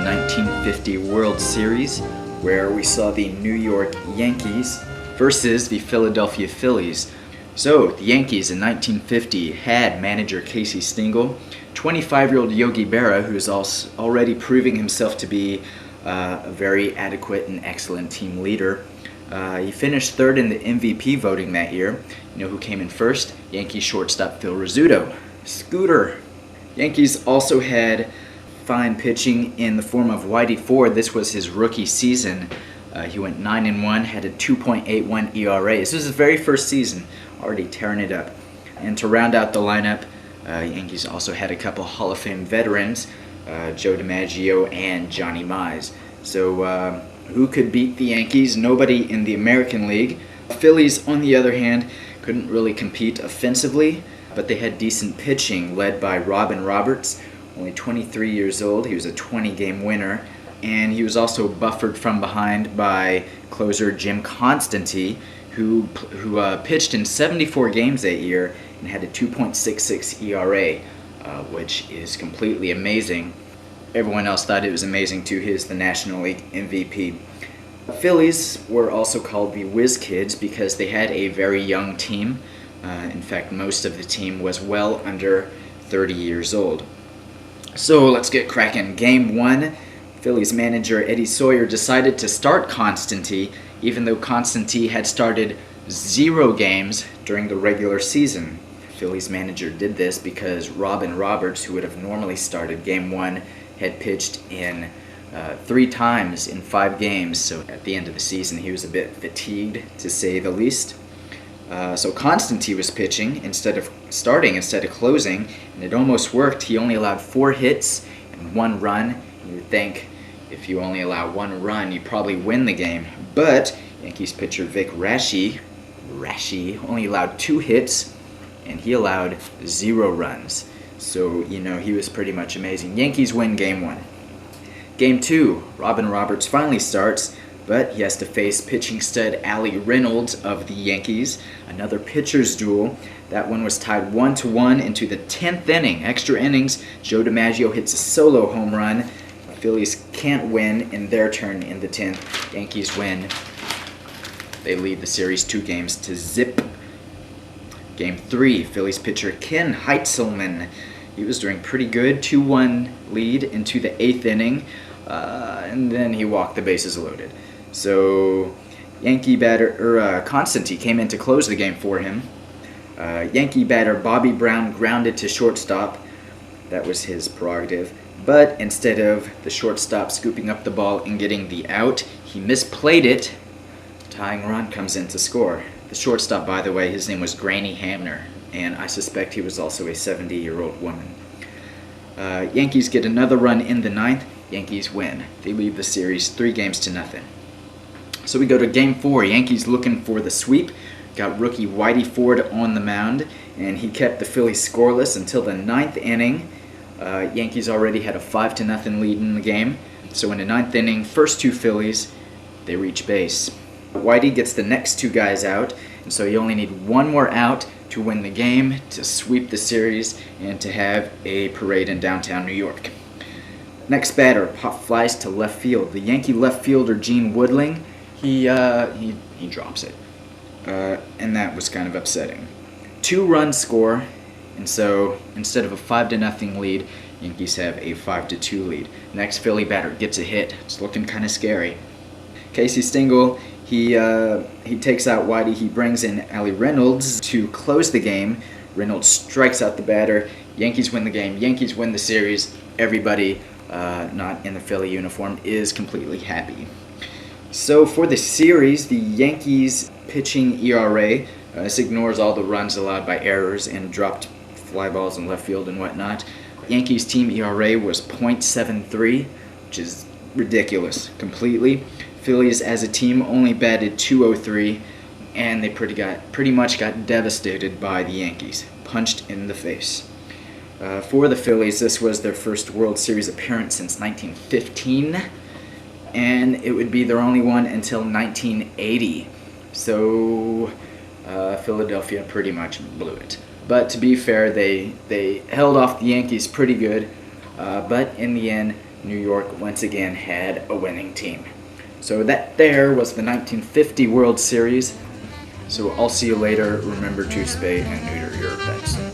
1950 World Series, where we saw the New York Yankees versus the Philadelphia Phillies. So, the Yankees in 1950 had manager Casey Stengel, 25-year-old Yogi Berra, who is already proving himself to be a very adequate and excellent team leader. He finished third in the MVP voting that year. You know who came in first? Yankees shortstop Phil Rizzuto. Scooter. Yankees also had fine pitching in the form of Whitey Ford. This was his rookie season. He went 9-1, had a 2.81 ERA. This was his very first season, already tearing it up. And to round out the lineup, Yankees also had a couple Hall of Fame veterans, Joe DiMaggio and Johnny Mize. So who could beat the Yankees? Nobody in the American League. Phillies, on the other hand, couldn't really compete offensively, but they had decent pitching led by Robin Roberts, only 23 years old. He was a 20-game winner, and he was also buffered from behind by closer Jim Constantine, who pitched in 74 games that year and had a 2.66 ERA, which is completely amazing. Everyone else thought it was amazing too. He is the National League MVP. The Phillies were also called the Whiz Kids because they had a very young team. In fact, most of the team was well under 30 years old. So let's get cracking. Game 1, Phillies manager Eddie Sawyer decided to start Constantine, even though Constantine had started 0 games during the regular season. Phillies manager did this because Robin Roberts, who would have normally started Game 1, had pitched in 3 times in 5 games, so at the end of the season he was a bit fatigued, to say the least. So Constantine was pitching instead of closing, and it almost worked. He only allowed 4 hits and 1 run. You would think if you only allow 1 run, you probably win the game. But Yankees pitcher Vic Raschi only allowed 2 hits, and he allowed 0 runs. So, you know, he was pretty much amazing. Yankees win Game 1. Game 2, Robin Roberts finally starts, but he has to face pitching stud Allie Reynolds of the Yankees. Another pitcher's duel. That one was tied 1-1 into the 10th inning. Extra innings, Joe DiMaggio hits a solo home run. The Phillies can't win in their turn in the 10th. Yankees win. They lead the series 2-0. Game 3, Phillies pitcher Ken Heitzelman. He was doing pretty good, 2-1 lead into the 8th inning, and then he walked the bases loaded. So Yankee batter Constantine came in to close the game for him. Yankee batter Bobby Brown grounded to shortstop. That was his prerogative. But instead of the shortstop scooping up the ball and getting the out, he misplayed it. Tying run comes in to score. The shortstop, by the way, his name was Granny Hamner, and I suspect he was also a 70-year-old woman. Yankees get another run in the 9th. Yankees win. They lead the series 3-0. So we go to Game 4. Yankees looking for the sweep. Got rookie Whitey Ford on the mound, and he kept the Phillies scoreless until the 9th inning. Yankees already had a 5-0 lead in the game. So in the 9th inning, first 2 Phillies, they reach base. Whitey gets the next 2 guys out, and so you only need 1 more out to win the game, to sweep the series, and to have a parade in downtown New York. Next batter, pop flies to left field. The Yankee left fielder Gene Woodling, he drops it, and that was kind of upsetting. 2-run score, and so instead of a 5-0 lead, Yankees have a 5-2 lead. Next Philly batter gets a hit. It's looking kind of scary. Casey Stengel, he takes out Whitey. He brings in Allie Reynolds to close the game. Reynolds strikes out the batter. Yankees win the game. Yankees win the series. Everybody not in the Philly uniform is completely happy. So for the series, the Yankees pitching ERA, this ignores all the runs allowed by errors and dropped fly balls in left field and whatnot. Yankees team ERA was .73, which is ridiculous completely. Phillies as a team only batted .203, and they pretty much got devastated by the Yankees, punched in the face. For the Phillies, this was their first World Series appearance since 1915, and it would be their only one until 1980. So Philadelphia pretty much blew it. But to be fair, they held off the Yankees pretty good, but in the end, New York once again had a winning team. So that there was the 1950 World Series. So I'll see you later. Remember to spay and neuter your pets.